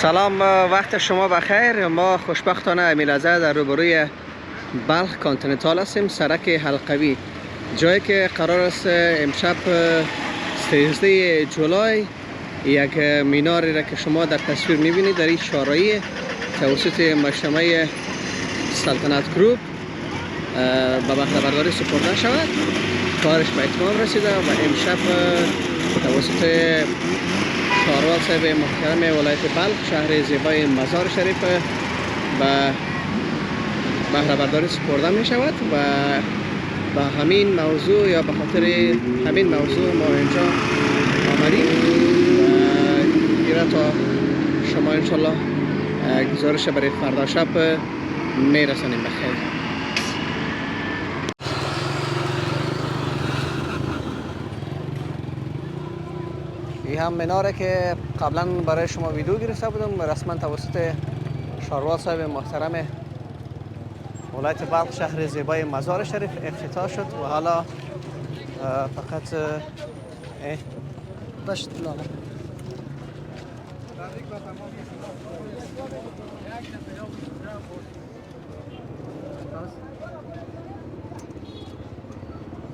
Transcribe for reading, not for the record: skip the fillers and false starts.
سلام، وقت شما بخیر. ما خوشبختانه امیلازه در روبروی بلخ کانتیننتال هستیم، سرک حلقوی، جایی که قرار است امشب 13 جولای یک میناری را که شما در تصویر میبینید در این شارعی توسط مجتمع سلطنت گروپ به بهره برداری سپرده شود. کارش به اتمام رسیده و امشب توسط شاروال صاحب محترم ولایت بلخ شهر زیبای مزار شریف به بهره برداری سپرده می شود و به همین موضوع یا به خاطر همین موضوع ما اینجا آمدیم و ایره تا شما انشالله گزارش برای فردا شب می رسانیم. بخیر. این هم مناره که قبلا برای شما ویدیو گرفته بودم، رسما توسط شاروال صاحب محترم ولایت بلخ شهر زیبای مزار شریف افتتاح شد و حالا فقط بشت